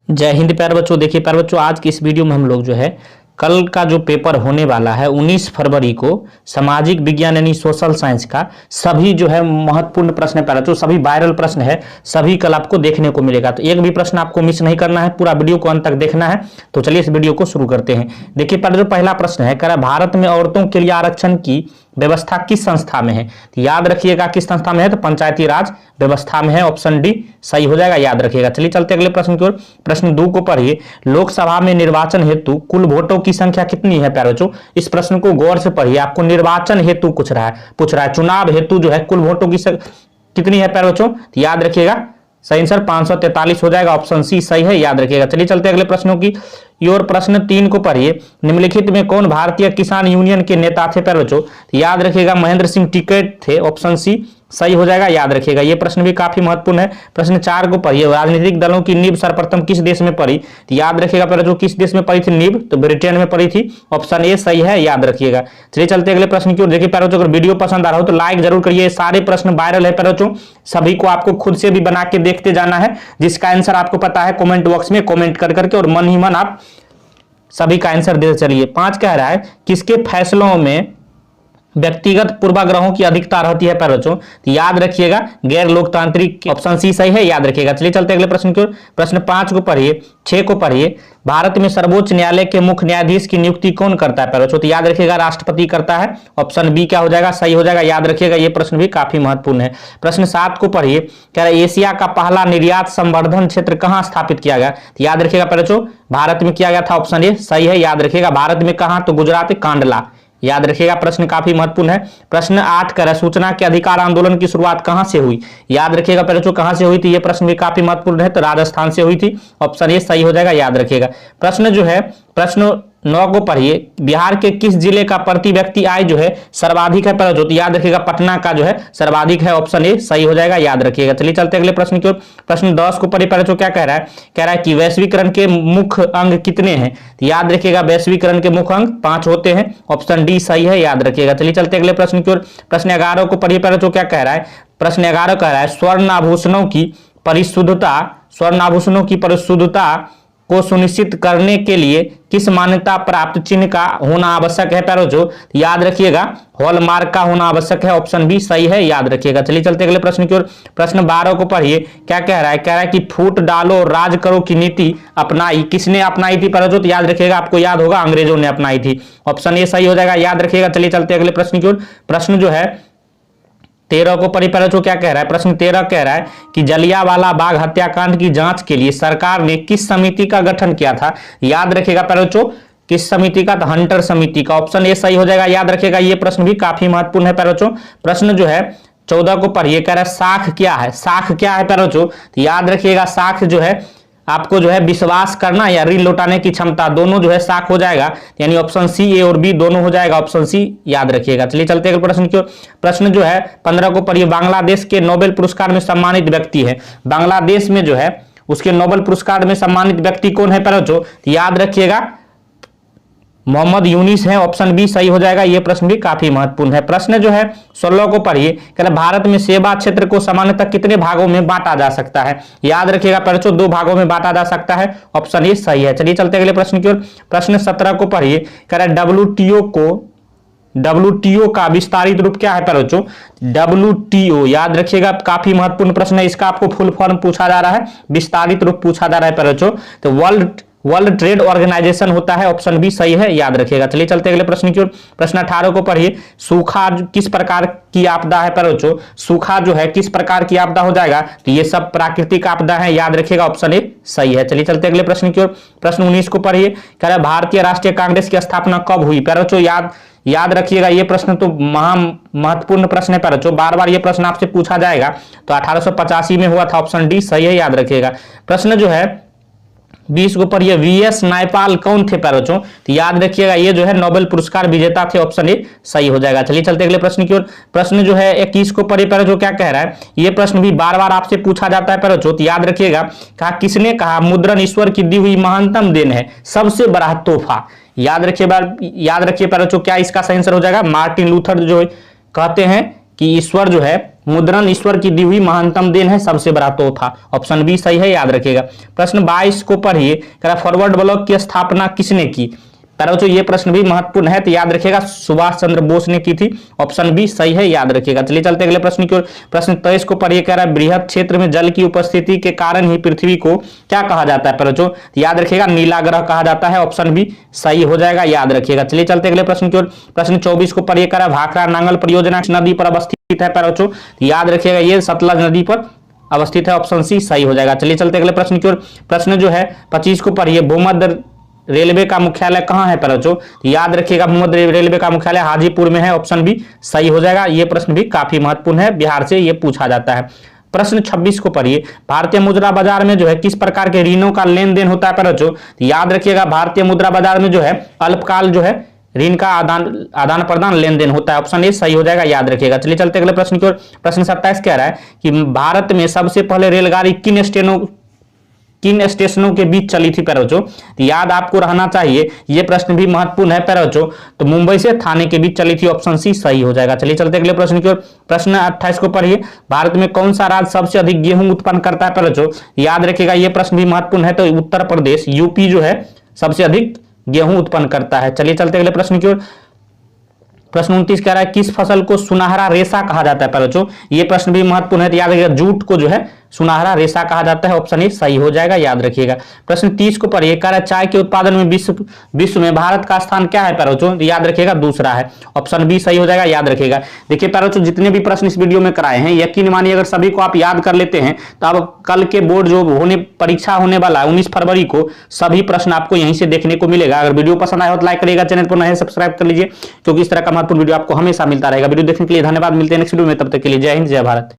जय हिंद प्यारे बच्चों। देखिए प्यारे बच्चों, आज की इस वीडियो में हम लोग जो है कल का जो पेपर होने वाला है 19 फरवरी को सामाजिक विज्ञान यानी सोशल साइंस का सभी जो है महत्वपूर्ण प्रश्न प्यारे बच्चों, सभी वायरल प्रश्न है, सभी कल आपको देखने को मिलेगा। तो एक भी प्रश्न आपको मिस नहीं करना है, पूरा वीडियो को अंत तक देखना है। तो चलिए इस वीडियो को शुरू करते हैं। देखिए प्यारे जो पहला प्रश्न है, कह रहा भारत में औरतों के लिए आरक्षण की व्यवस्था किस संस्था में है? तो याद रखिएगा किस संस्था में है, तो पंचायती राज व्यवस्था में है। ऑप्शन डी सही हो जाएगा, याद रखिएगा। चलिए चलते अगले प्रश्न की ओर। प्रश्न 2 को पढ़िए। लोकसभा में निर्वाचन हेतु कुल वोटों की संख्या कितनी है प्यारे बच्चों? इस प्रश्न को गौर से पढ़िए। आपको निर्वाचन हेतु पूछ रहा है, चुनाव हेतु जो है कुल वोटों की कितनी है प्यारे बच्चों? तो याद रखिएगा सही आंसर 543 हो जाएगा। ऑप्शन सी सही है, याद रखिएगा। चलिए चलते अगले प्रश्नों की और प्रश्न 3 को पढ़िए। निम्नलिखित में कौन भारतीय किसान यूनियन के नेता थे प्यारे बच्चों? याद रखिएगा महेंद्र सिंह टिकैत थे। ऑप्शन सी सही हो जाएगा, याद रखिएगा। ये प्रश्न भी काफी महत्वपूर्ण है। प्रश्न 4 को पढ़िए। राजनीतिक दलों की नींव सर्वप्रथम किस देश में पड़ी? तो याद रखिएगा प्यारे बच्चों किस देश में पड़ी थी नींव? तो ब्रिटेन में पड़ी थी। ऑप्शन ए सही है, याद रखिएगा। चलिए चलते अगले प्रश्न की ओर। देखिए प्यारे बच्चों, अगर वीडियो पसंद आ रहा हो तो लाइक जरूर करिए। सारे प्रश्न वायरल है प्यारे बच्चों, सभी को आपको खुद से भी बना के देखते जाना है। जिसका आंसर आपको पता है कमेंट बॉक्स में कमेंट कर करके और मन ही मन आप सभी का आंसर देते चलिए। 5 कह रहा है किसके फैसलों में व्यक्तिगत पूर्वाग्रहों की अधिकता रहती है प्यारे बच्चों? तो याद रखिएगा गैर लोकतांत्रिक। ऑप्शन सी सही है, याद रखिएगा। चलिए चलते अगले प्रश्न की ओर। प्रश्न 5 को पढ़िए। 6 को पढ़िए। भारत में सर्वोच्च न्यायालय के मुख्य न्यायाधीश की नियुक्ति कौन करता है प्यारे बच्चों? तो याद रखिएगा राष्ट्रपति करता है। ऑप्शन बी क्या हो जाएगा? सही हो जाएगा, याद रखिएगा। यह प्रश्न भी काफी महत्वपूर्ण है। प्रश्न 7 को पढ़िए। कह रहा है एशिया का पहला निर्यात संवर्धन क्षेत्र कहां स्थापित किया गया? तो याद रखिएगा प्यारे बच्चों भारत में किया गया था। ऑप्शन ए सही है, याद रखिएगा। भारत में कहां? तो गुजरात कांडला, याद रखिएगा। प्रश्न काफी महत्वपूर्ण है। प्रश्न 8 कर सूचना के अधिकार आंदोलन की शुरुआत कहां से हुई? याद रखिएगा बच्चों कहां से हुई थी? यह प्रश्न भी काफी महत्वपूर्ण है। तो राजस्थान से हुई थी। ऑप्शन ए सही हो जाएगा, याद रखिएगा। प्रश्न जो है प्रश्न 9 को पढ़िए। बिहार के किस जिले का प्रति व्यक्ति आय जो है सर्वाधिक है प्यारे बच्चों? याद रखिएगा पटना का जो है सर्वाधिक है। ऑप्शन ए सही हो जाएगा, याद रखिएगा। चलिए चलते अगले प्रश्न की ओर। प्रश्न 10 को पढ़िए प्यारे बच्चों, क्या कह रहा है? कह रहा है कि वैश्वीकरण के मुख्य अंग कितने हैं? तो याद रखिएगा वैश्वीकरण के मुख्य अंग 5 होते हैं। ऑप्शन डी सही है, याद रखिएगा। चलिए चलते अगले प्रश्न की ओर। प्रश्न 11 को पढ़िए प्यारे बच्चों, क्या कह रहा है? प्रश्न 11 कह रहा है स्वर्ण आभूषणों की परिशुद्धता को सुनिश्चित करने के लिए किस मान्यता प्राप्त चिन्ह का होना आवश्यक है प्यारे बच्चों? याद रखिएगा हॉलमार्क का होना आवश्यक है। ऑप्शन बी सही है, याद रखिएगा। चलिए चलते अगले प्रश्न की ओर। प्रश्न 12 को पढ़िए। क्या कह रहा है? कह रहा है कि फूट डालो राज करो की नीति अपनाई किसने अपनाई थी प्यारे बच्चों? तो याद रखिएगा आपको याद होगा अंग्रेजों ने अपनाई थी। ऑप्शन ए सही हो जाएगा, याद रखिएगा। चलिए चलते अगले प्रश्न की ओर। प्रश्न जो है 13 को पढ़िए प्यारे बच्चों, क्या कह रहा है? प्रश्न 13 कह रहा है कि जलियांवाला बाग हत्याकांड की जांच के लिए सरकार ने किस समिति का गठन किया था? याद रखिएगा प्यारे बच्चों किस समिति का? तो हंटर समिति का। ऑप्शन ए सही हो जाएगा, याद रखिएगा। ये प्रश्न भी काफी महत्वपूर्ण है प्यारे बच्चों। प्रश्न जो है 14 को पढ़िए। कह रहा है साख क्या है? साख क्या है प्यारे बच्चों? तो याद रखिएगा साख जो है आपको जो है विश्वास करना या ऋण लौटाने की क्षमता, दोनों जो है साख हो जाएगा। यानी ऑप्शन सी ए और बी दोनों हो जाएगा। ऑप्शन सी याद रखिएगा। चलिए चलते हैं प्रश्न की ओर। प्रश्न जो है 15 को पढ़िए। बांग्लादेश के नोबेल पुरस्कार में सम्मानित व्यक्ति है। बांग्लादेश में जो है उसके नोबेल पुरस्कार में सम्मानित व्यक्ति कौन है प्यारे बच्चों? याद रखिएगा मोहम्मद यूनिस है। ऑप्शन बी सही हो जाएगा। यह प्रश्न भी काफी महत्वपूर्ण है। प्रश्न जो है 16 को पढ़िए। कह रहा भारत में सेवा क्षेत्र को सामान्यतः कितने भागों में बांटा जा सकता है? याद रखिएगा बच्चों 2 भागों में बांटा जा सकता है। ऑप्शन ए सही है। चलिए चलते अगले प्रश्न की ओर। प्रश्न 17 को पढ़िए। कह रहा WTO का विस्तारित रूप क्या है प्यारे बच्चों? WTO याद रखिएगा काफी महत्वपूर्ण प्रश्न है। इसका आपको फुल फॉर्म पूछा जा रहा है, विस्तारित रूप पूछा जा रहा है प्यारे बच्चों। तो वर्ल्ड ट्रेड ऑर्गेनाइजेशन होता है। ऑप्शन बी सही है, याद रखिएगा। चलिए चलते अगले प्रश्न की ओर। प्रश्न 18 को पढ़िए। सूखा किस प्रकार की आपदा है प्यारे बच्चों? सूखा जो है किस प्रकार की आपदा हो जाएगा? तो ये सब प्राकृतिक आपदा है, याद रखिएगा। ऑप्शन ए सही है। चलिए चलते अगले प्रश्न की ओर। प्रश्न 19 को पढ़िए। कह रहा है भारतीय राष्ट्रीय कांग्रेस की स्थापना कब हुई प्यारे बच्चों? याद रखिएगा। ये प्रश्न तो महत्वपूर्ण प्रश्न है प्यारे बच्चों, बार बार ये प्रश्न आपसे पूछा जाएगा। तो 1885 में हुआ था। ऑप्शन डी सही है, याद रखिएगा। प्रश्न जो है 20 को पढ़िए। वीएस नायपाल कौन थे प्यारे बच्चों? तो याद रखिएगा ये जो है नोबेल पुरस्कार विजेता थे। ऑप्शन ए सही हो जाएगा। चलिए चलते अगले प्रश्न की ओर। प्रश्न जो है 21 को पढ़िए प्यारे बच्चों, क्या कह रहा है? ये प्रश्न भी बार बार आपसे पूछा जाता है प्यारे बच्चों, तो याद रखिएगा। कहा किसने कहा मुद्रण ईश्वर की दी हुई महानतम देन है, सबसे बड़ा तोहफा? याद रखिए प्यारे बच्चों क्या इसका सही आंसर हो जाएगा? मार्टिन लूथर जो कहते हैं कि ईश्वर जो है मुद्रण ईश्वर की दी हुई महानतम देन है, सबसे बड़ा तोहफा। ऑप्शन बी सही है, याद रखिएगा। प्रश्न 22 को पढ़िए, कह रहा फॉरवर्ड ब्लॉक की स्थापना किसने की। बच्चों ये प्रश्न भी महत्वपूर्ण है, तो याद रखिएगा सुभाष चंद्र बोस ने की थी। ऑप्शन बी सही है, याद रखिएगा। चलिए चलते अगले प्रश्न की ओर। प्रश्न 23 को पढ़िए, कह रहा है बृहद क्षेत्र में जल की उपस्थिति के कारण ही पृथ्वी को क्या कहा जाता है। बच्चों याद रखिएगा नीला ग्रह कहा जाता है। ऑप्शन बी सही हो जाएगा, याद रखिएगा। चलिए चलते अगले प्रश्न की ओर। प्रश्न 24 को पढ़िए, कह रहा है भाखड़ा नांगल परियोजना किस नदी पर अवस्थित है। बच्चों याद रखिएगा ये सतलज नदी पर अवस्थित है। ऑप्शन सी सही हो जाएगा। चलिए चलते अगले प्रश्न की ओर। प्रश्न जो है 25 को पढ़िए, भूमध्य रेलवे का मुख्यालय कहां है। बच्चों याद रखिएगा भूमध्य रेलवे का मुख्यालय हाजीपुर में है। ऑप्शन बी सही हो जाएगा। ये प्रश्न भी काफी महत्वपूर्ण है, बिहार से ये पूछा जाता है। प्रश्न 26 को पढ़िए, भारतीय मुद्रा बाजार में जो है किस प्रकार के ऋणों का लेन देन होता है। बच्चों याद रखिएगा भारतीय मुद्रा बाजार में जो है अल्पकाल जो है ऋण का आदान प्रदान लेन देन होता है। ऑप्शन ए सही हो जाएगा, याद रखिएगा। चलिए चलते अगले प्रश्न की ओर। प्रश्न 27 कह रहा है कि भारत में सबसे पहले रेलगाड़ी किन स्टेशनों के बीच चली थी। बच्चों याद आपको रहना चाहिए, यह प्रश्न भी महत्वपूर्ण है। बच्चों तो मुंबई से थाने के बीच चली थी। ऑप्शन सी सही हो जाएगा। चलिए चलते अगले प्रश्न की ओर। प्रश्न 28 को पढ़िए, भारत में कौन सा राज्य सबसे अधिक गेहूं उत्पन्न करता है। बच्चों याद रखिएगा यह प्रश्न भी महत्वपूर्ण है, तो उत्तर प्रदेश यूपी जो है सबसे अधिक गेहूं उत्पन्न करता है। चलिए चलते अगले प्रश्न की ओर। प्रश्न 29 कह रहा है किस फसल को सुनहरा रेशा कहा जाता है। बच्चों ये प्रश्न भी महत्वपूर्ण है, याद रखिएगा जूट को जो है सुनहरा रेशा कहा जाता है। ऑप्शन ए सही हो जाएगा, याद रखिएगा। प्रश्न 30 को पढ़िए, कह रहा है चाय के उत्पादन में विश्व में भारत का स्थान क्या है। बच्चों याद रखिएगा दूसरा है। ऑप्शन बी सही हो जाएगा, याद रखिएगा। देखिए बच्चों जितने भी प्रश्न इस वीडियो में कराए हैं, यकीन मानिए अगर सभी को आप याद कर लेते हैं तो अब कल के बोर्ड जो परीक्षा होने वाला है 19 फरवरी को, सभी प्रश्न आपको यहीं से देखने को मिलेगा। अगर वीडियो पसंद आया हो तो लाइक करिएगा, चैनल को नए सब्सक्राइब कर लीजिए, क्योंकि इस तरह का महत्वपूर्ण वीडियो आपको हमेशा मिलता रहेगा। वीडियो देखने के लिए धन्यवाद, मिलते हैं नेक्स्ट वीडियो में, तब तक के लिए जय हिंद जय भारत।